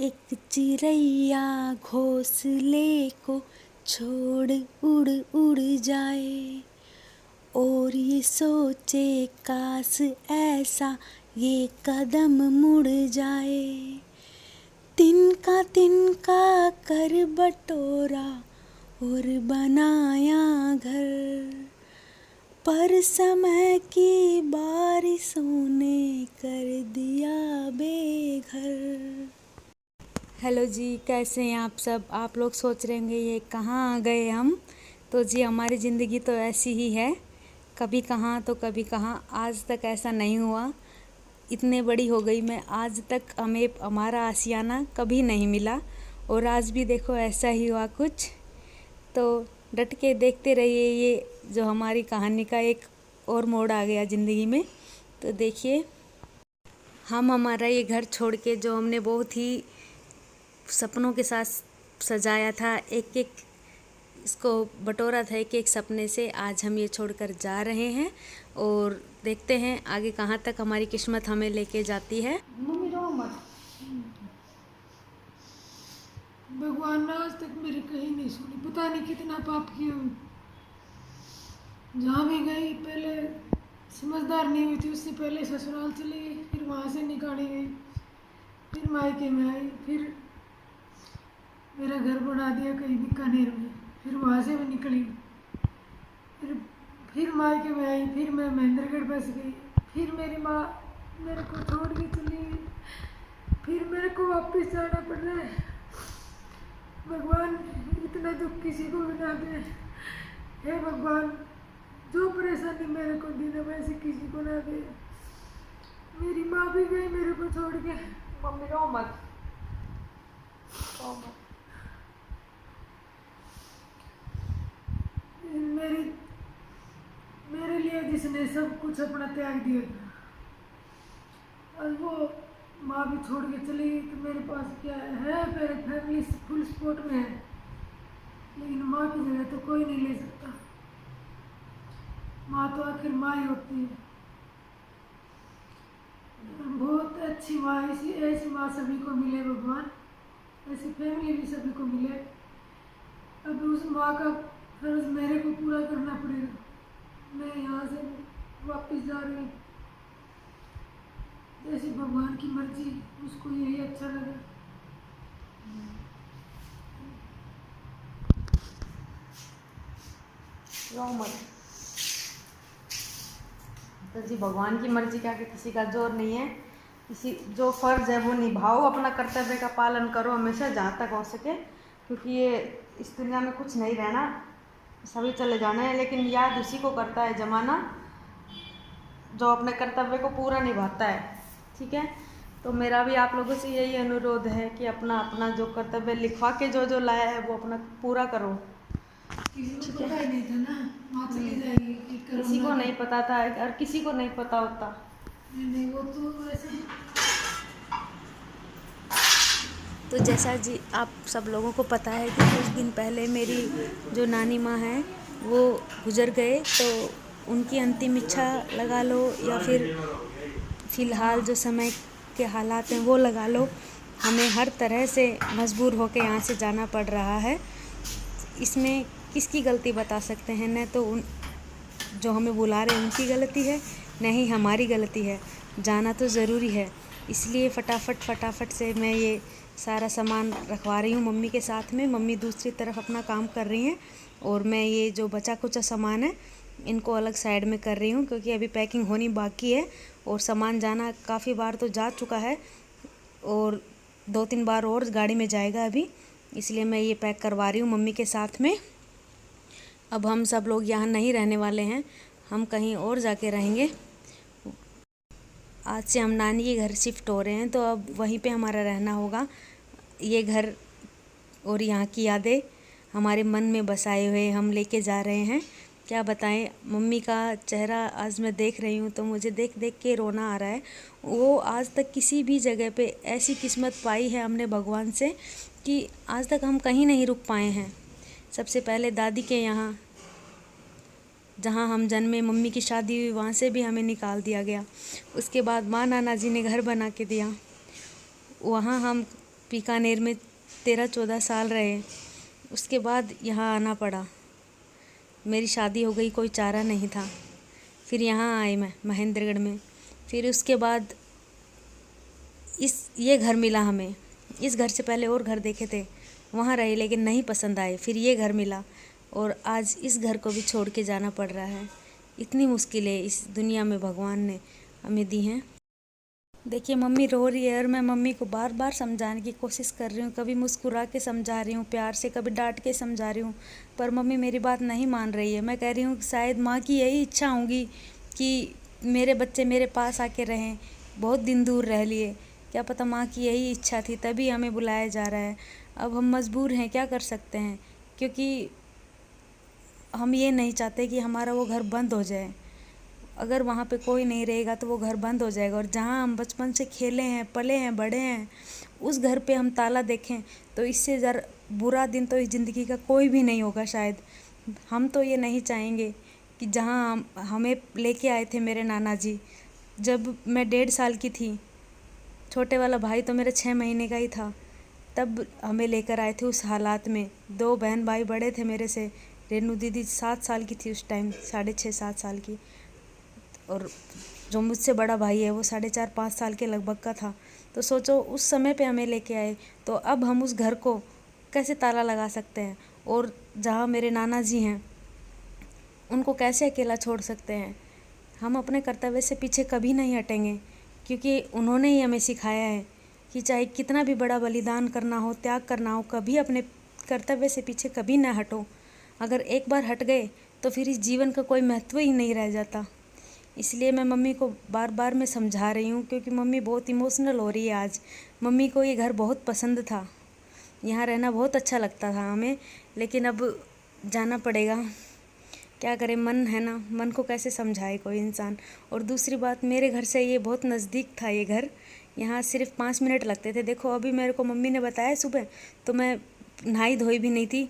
एक चिड़ैया घोंसले को छोड़ उड़ उड़ जाए और ये सोचे काश ऐसा ये कदम मुड़ जाए। तिनका कर बटोरा और बनाया घर, पर समय की बारिशों ने कर दिया बेघर। हेलो जी, कैसे हैं आप सब। आप लोग सोच रहे होंगे ये कहाँ आ गए हम। तो जी हमारी ज़िंदगी तो ऐसी ही है, कभी कहाँ तो कभी कहाँ। आज तक ऐसा नहीं हुआ, इतने बड़ी हो गई मैं, आज तक हमें हमारा आशियाना कभी नहीं मिला और आज भी देखो ऐसा ही हुआ कुछ। तो डट के देखते रहिए, ये जो हमारी कहानी का एक और मोड़ आ गया ज़िंदगी में। तो देखिए हम हमारा ये घर छोड़ के, जो हमने बहुत ही सपनों के साथ सजाया था, एक एक इसको बटोरा था एक एक सपने से, आज हम ये छोड़कर जा रहे हैं और देखते हैं आगे कहाँ तक हमारी किस्मत हमें लेके जाती है। मम्मी रो मत। भगवान ने आज तक मेरी कहीं नहीं सुनी, पता नहीं कितना पाप किया हूँ। जहाँ भी गई पहले समझदार नहीं हुई थी, उससे पहले ससुराल चली गई, फिर वहाँ से निकाली गई, फिर मायके में आई, फिर मेरा घर बना दिया कहीं बीकानेर में, फिर वहाँ से भी निकली, फिर मायके में आई, फिर मैं महेंद्रगढ़ बस गई, फिर मेरी माँ मेरे को छोड़ के चली गई, फिर मेरे को वापस जाना पड़ रहा है। भगवान इतना दुख किसी को भी ना दे। हे भगवान, जो परेशानी मेरे को दी ना वैसे किसी को ना दे। मेरी माँ भी गई मेरे को छोड़ के। मम्मी रो मत, रो मत। मेरे लिए जिसने सब कुछ अपना त्याग दिया, और वो माँ भी छोड़ के चली गई, तो मेरे पास क्या है? मेरे फैमिली फुल सपोर्ट में है, लेकिन माँ की जगह तो कोई नहीं ले सकता। माँ तो आखिर माँ ही होती है। बहुत अच्छी माँ, ऐसी माँ सभी को मिले भगवान, ऐसी फैमिली भी सभी को मिले। अब उस माँ का फर्ज मेरे को पूरा करना पड़ेगा। मैं यहाँ से वापस जा रही हूँ, जैसे भगवान की मर्जी, उसको यही अच्छा लगा। रो मत। तो जी भगवान की मर्जी का कि किसी का जोर नहीं है, किसी जो फर्ज है वो निभाओ, अपना कर्तव्य का पालन करो हमेशा जहाँ तक हो सके, क्योंकि ये इस दुनिया में कुछ नहीं रहना, सभी चले जाना है। लेकिन याद उसी को करता है ज़माना जो अपने कर्तव्य को पूरा निभाता है। ठीक है, तो मेरा भी आप लोगों से यही अनुरोध है कि अपना अपना जो कर्तव्य लिखवा के जो जो लाया है वो अपना पूरा करो। किसी को पता ही नहीं था ना माँ चली जाएगी, किसी को नहीं पता था और किसी को नहीं पता होता। नहीं, वो तो वैसे। तो जैसा जी आप सब लोगों को पता है कि कुछ दिन पहले मेरी जो नानी माँ हैं वो गुजर गए, तो उनकी अंतिम इच्छा लगा लो या फिर फ़िलहाल जो समय के हालात हैं वो लगा लो, हमें हर तरह से मजबूर होकर यहाँ से जाना पड़ रहा है। इसमें किसकी गलती बता सकते हैं? न तो उन जो हमें बुला रहे हैं उनकी गलती है, न ही हमारी गलती है। जाना तो ज़रूरी है, इसलिए फटाफट से मैं ये सारा सामान रखवा रही हूँ मम्मी के साथ में। मम्मी दूसरी तरफ अपना काम कर रही हैं और मैं ये जो बचा कुचा सामान है इनको अलग साइड में कर रही हूँ, क्योंकि अभी पैकिंग होनी बाकी है और सामान जाना काफ़ी बार तो जा चुका है और 2-3 बार और गाड़ी में जाएगा अभी, इसलिए मैं ये पैक करवा रही हूँ मम्मी के साथ में। अब हम सब लोग यहाँ नहीं रहने वाले हैं, हम कहीं और जाके रहेंगे। आज से हम नानी के घर शिफ्ट हो रहे हैं, तो अब वहीं पे हमारा रहना होगा। ये घर और यहाँ की यादें हमारे मन में बसाए हुए हम लेके जा रहे हैं। क्या बताएं, मम्मी का चेहरा आज मैं देख रही हूँ तो मुझे देख देख के रोना आ रहा है। वो आज तक किसी भी जगह पे ऐसी किस्मत पाई है हमने भगवान से कि आज तक हम कहीं नहीं रुक पाए हैं। सबसे पहले दादी के यहाँ, जहाँ हम जन्मे, मम्मी की शादी हुई, वहाँ से भी हमें निकाल दिया गया। उसके बाद माँ नाना जी ने घर बना के दिया, वहाँ हम बीकानेर में 13-14 साल रहे, उसके बाद यहाँ आना पड़ा। मेरी शादी हो गई, कोई चारा नहीं था। फिर यहाँ आई मैं महेंद्रगढ़ में। फिर उसके बाद ये घर मिला हमें। इस घर से पहले और घर देखे थे, वहाँ रहे लेकिन नहीं पसंद आए। फिर ये घर मिला और आज इस घर को भी छोड़ के जाना पड़ रहा है। इतनी मुश्किलें इस दुनिया में भगवान ने हमें दी हैं। देखिए मम्मी रो रही है और मैं मम्मी को बार बार समझाने की कोशिश कर रही हूँ। कभी मुस्कुरा के समझा रही हूँ, प्यार से, कभी डांट के समझा रही हूँ, पर मम्मी मेरी बात नहीं मान रही है। मैं कह रही हूँ कि शायद माँ की यही इच्छा होगी कि मेरे बच्चे मेरे पास आके रहें। बहुत दिन दूर रह लिए, क्या पता माँ की यही इच्छा थी, तभी हमें बुलाया जा रहा है। अब हम मजबूर हैं, क्या कर सकते हैं, क्योंकि हम ये नहीं चाहते कि हमारा वो घर बंद हो जाए। अगर वहाँ पे कोई नहीं रहेगा तो वो घर बंद हो जाएगा। और जहाँ हम बचपन से खेले हैं, पले हैं, बड़े हैं, उस घर पे हम ताला देखें तो इससे ज़रा बुरा दिन तो इस ज़िंदगी का कोई भी नहीं होगा शायद। हम तो ये नहीं चाहेंगे कि जहाँ हमें लेके आए थे मेरे नाना जी, जब मैं 1.5 साल की थी, छोटे वाला भाई तो मेरे 6 महीने का ही था, तब हमें लेकर आए थे उस हालात में। 2 बहन भाई बड़े थे मेरे से। रेनू दीदी 7 साल की थी उस टाइम, 6.5-7 साल की, और जो मुझसे बड़ा भाई है वो 4.5-5 साल के लगभग का था। तो सोचो उस समय पे हमें लेके आए, तो अब हम उस घर को कैसे ताला लगा सकते हैं, और जहाँ मेरे नाना जी हैं उनको कैसे अकेला छोड़ सकते हैं। हम अपने कर्तव्य से पीछे कभी नहीं हटेंगे, क्योंकि उन्होंने ही हमें सिखाया है कि चाहे कितना भी बड़ा बलिदान करना हो, त्याग करना हो, कभी अपने कर्तव्य से पीछे कभी ना हटो। अगर एक बार हट गए तो फिर इस जीवन का कोई महत्व ही नहीं रह जाता। इसलिए मैं मम्मी को बार बार मैं समझा रही हूँ, क्योंकि मम्मी बहुत इमोशनल हो रही है आज। मम्मी को ये घर बहुत पसंद था, यहाँ रहना बहुत अच्छा लगता था हमें, लेकिन अब जाना पड़ेगा। क्या करें, मन है ना, मन को कैसे समझाए कोई इंसान। और दूसरी बात, मेरे घर से ये बहुत नज़दीक था ये घर, यहाँ सिर्फ 5 मिनट लगते थे। देखो अभी मेरे को मम्मी ने बताया सुबह, तो मैं नहाई धोई भी नहीं थी,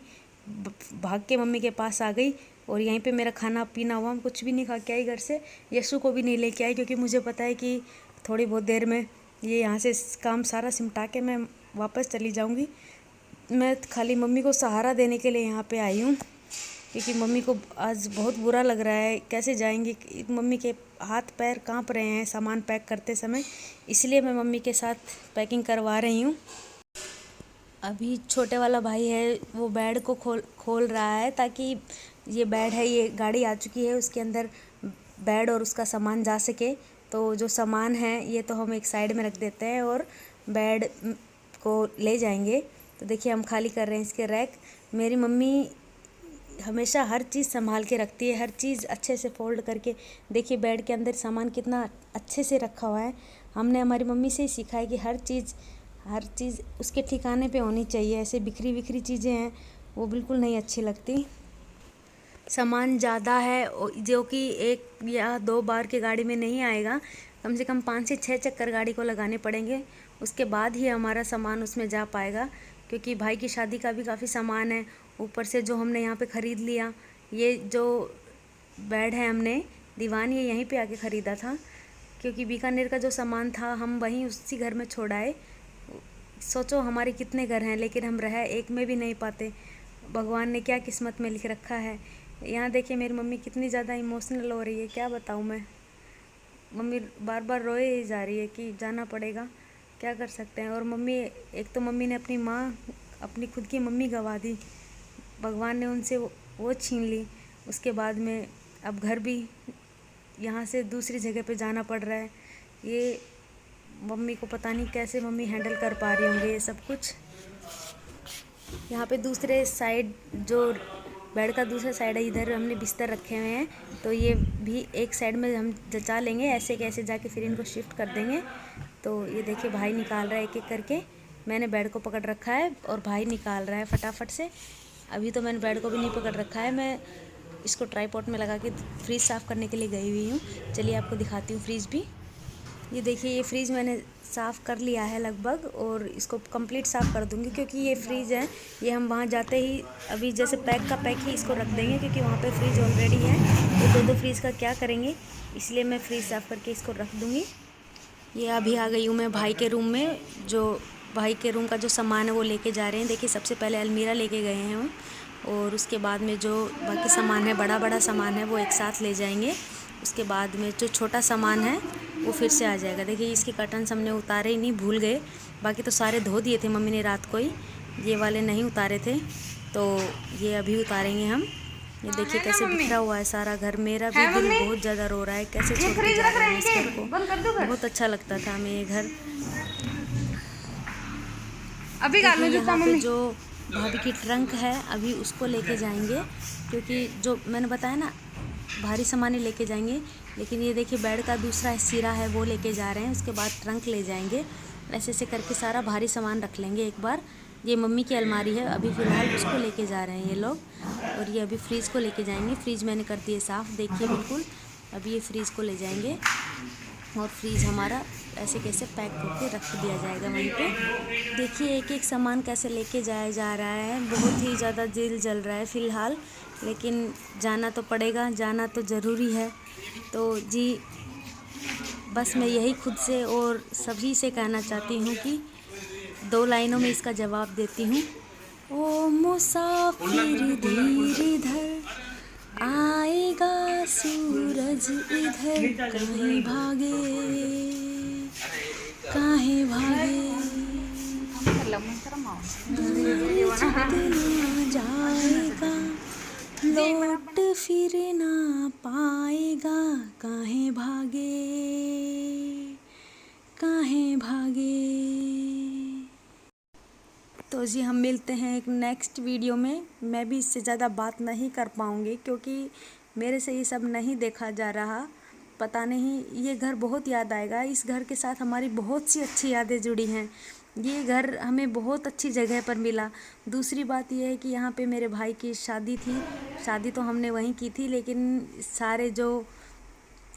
भाग के मम्मी के पास आ गई और यहीं पे मेरा खाना पीना हुआ। हम कुछ भी नहीं खा के आई घर से, यशु को भी नहीं लेके आई, क्योंकि मुझे पता है कि थोड़ी बहुत देर में ये यहाँ से काम सारा सिमटा के मैं वापस चली जाऊँगी। मैं खाली मम्मी को सहारा देने के लिए यहाँ पे आई हूँ, क्योंकि मम्मी को आज बहुत बुरा लग रहा है। कैसे जाएंगी, मम्मी के हाथ पैर काँप रहे हैं सामान पैक करते समय, इसलिए मैं मम्मी के साथ पैकिंग करवा रही हूँ। अभी छोटे वाला भाई है वो बेड को खोल रहा है, ताकि ये बेड है, ये गाड़ी आ चुकी है, उसके अंदर बेड और उसका सामान जा सके। तो जो सामान है ये तो हम एक साइड में रख देते हैं और बेड को ले जाएंगे। तो देखिए हम खाली कर रहे हैं इसके रैक। मेरी मम्मी हमेशा हर चीज़ संभाल के रखती है, हर चीज़ अच्छे से फोल्ड करके। देखिए बेड के अंदर सामान कितना अच्छे से रखा हुआ है। हमने हमारी मम्मी से ही सीखा है कि हर चीज़ उसके ठिकाने पे होनी चाहिए। ऐसे बिखरी बिखरी चीज़ें हैं वो बिल्कुल नहीं अच्छी लगती। सामान ज़्यादा है जो कि 1 या 2 बार के गाड़ी में नहीं आएगा, कम से कम 5 से 6 चक्कर गाड़ी को लगाने पड़ेंगे, उसके बाद ही हमारा सामान उसमें जा पाएगा। क्योंकि भाई की शादी का भी काफ़ी सामान है, ऊपर से जो हमने यहाँ पे ख़रीद लिया। ये जो बेड है हमने दीवान ये यहीं पे आके ख़रीदा था, क्योंकि बीकानेर का जो सामान था हम वहीं उसी घर में छोड़ आए। सोचो हमारे कितने घर हैं, लेकिन हम रह एक में भी नहीं पाते। भगवान ने क्या किस्मत में लिख रखा है। यहाँ देखिए मेरी मम्मी कितनी ज़्यादा इमोशनल हो रही है, क्या बताऊँ मैं। मम्मी बार बार रोए ही जा रही है कि जाना पड़ेगा, क्या कर सकते हैं। और मम्मी, एक तो मम्मी ने अपनी माँ, अपनी खुद की मम्मी गंवा दी, भगवान ने उनसे वो छीन ली। उसके बाद में अब घर भी यहाँ से दूसरी जगह पे जाना पड़ रहा है। ये मम्मी को पता नहीं कैसे मम्मी हैंडल कर पा रही होंगे ये सब कुछ। यहाँ पे दूसरे साइड जो बेड का दूसरा साइड है, इधर हमने बिस्तर रखे हुए हैं, तो ये भी एक साइड में हम जचा लेंगे, ऐसे कैसे जाके फिर इनको शिफ्ट कर देंगे। तो ये देखिए भाई निकाल रहा है एक एक करके। मैंने बेड को पकड़ रखा है और भाई निकाल रहा है फटाफट से। अभी तो मैंने बेड को भी नहीं पकड़ रखा है, मैं इसको ट्राईपॉड में लगा के फ्रीज़ साफ़ करने के लिए गई हुई हूँ। चलिए आपको दिखाती हूँ फ्रीज़ भी। ये देखिए ये फ्रीज़ मैंने साफ़ कर लिया है लगभग, और इसको कंप्लीट साफ़ कर दूँगी, क्योंकि ये फ्रीज़ है, ये हम वहाँ जाते ही अभी जैसे पैक का पैक ही इसको रख देंगे, क्योंकि वहाँ पे फ्रीज़ ऑलरेडी है। तो 2-2 फ्रीज़ का क्या करेंगे, इसलिए मैं फ्रीज़ साफ़ करके इसको रख दूँगी। ये अभी आ गई हूँ मैं भाई के रूम में, जो भाई के रूम का जो सामान है वो लेके जा रहे हैं। देखिए सबसे पहले अलमीरा लेके गए हैं हम, और उसके बाद में जो बाकी सामान है, बड़ा बड़ा सामान है, वो एक साथ ले जाएंगे। उसके बाद में जो छोटा सामान है वो फिर से आ जाएगा। देखिए इसके कर्टन्स हमने उतारे ही नहीं, भूल गए, बाकी तो सारे धो दिए थे मम्मी ने रात को ही, ये वाले नहीं उतारे थे, तो ये अभी उतारेंगे हम। ये देखिए कैसे बिखरा हुआ है सारा घर। मेरा भी दिल बहुत ज़्यादा रो रहा है, कैसे छोड़ के जा रहे हैं इस घर को। बहुत अच्छा लगता था हमें ये घर। अभी यहाँ पे जो भाभी की ट्रंक है अभी उसको लेके जाएंगे, क्योंकि जो मैंने बताया ना भारी सामान लेके जाएंगे। लेकिन ये देखिए बेड का दूसरा सिरा है वो लेके जा रहे हैं, उसके बाद ट्रंक ले जाएंगे। ऐसे ऐसे करके सारा भारी सामान रख लेंगे एक बार। ये मम्मी की अलमारी है, अभी फ़िलहाल उसको लेके जा रहे हैं ये लोग। और ये अभी फ्रीज़ को लेके जाएंगे। फ्रीज़ मैंने कर दिए साफ़, देखिए बिल्कुल। अभी ये फ्रीज़ को ले जाएंगे और फ्रीज़ हमारा ऐसे कैसे पैक करके रख दिया जाएगा वहीं पे। देखिए एक एक सामान कैसे लेके जाया जा रहा है। बहुत ही ज़्यादा दिल जल रहा है फ़िलहाल, लेकिन जाना तो पड़ेगा, जाना तो ज़रूरी है। तो जी बस मैं यही खुद से और सभी से कहना चाहती हूँ कि 2 लाइनों में इसका जवाब देती हूँ। ओ मुसाफिर धीर इधर, आएगा सूरज इधर, काहे भागे काहे भागे, जाएगा लौट फिर ना पाएगा, काहे भागे काहे भागे। तो जी हम मिलते हैं एक नेक्स्ट वीडियो में। मैं भी इससे ज़्यादा बात नहीं कर पाऊँगी, क्योंकि मेरे से ये सब नहीं देखा जा रहा। पता नहीं, ये घर बहुत याद आएगा। इस घर के साथ हमारी बहुत सी अच्छी यादें जुड़ी हैं। ये घर हमें बहुत अच्छी जगह पर मिला। दूसरी बात यह है कि यहाँ पे मेरे भाई की शादी थी। शादी तो हमने वहीं की थी, लेकिन सारे जो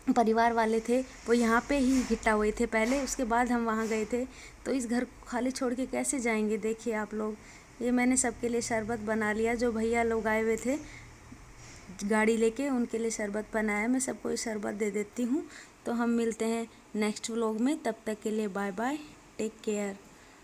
परिवार वाले थे वो यहाँ पे ही इकट्ठा हुए थे पहले, उसके बाद हम वहाँ गए थे। तो इस घर को खाली छोड़ के कैसे जाएंगे। देखिए आप लोग, ये मैंने सबके लिए शरबत बना लिया। जो भैया लोग आए हुए थे गाड़ी लेके, उनके लिए शरबत बनाया। मैं सबको ये शरबत दे देती हूँ। तो हम मिलते हैं नेक्स्ट व्लॉग में, तब तक के लिए बाय बाय, टेक केयर।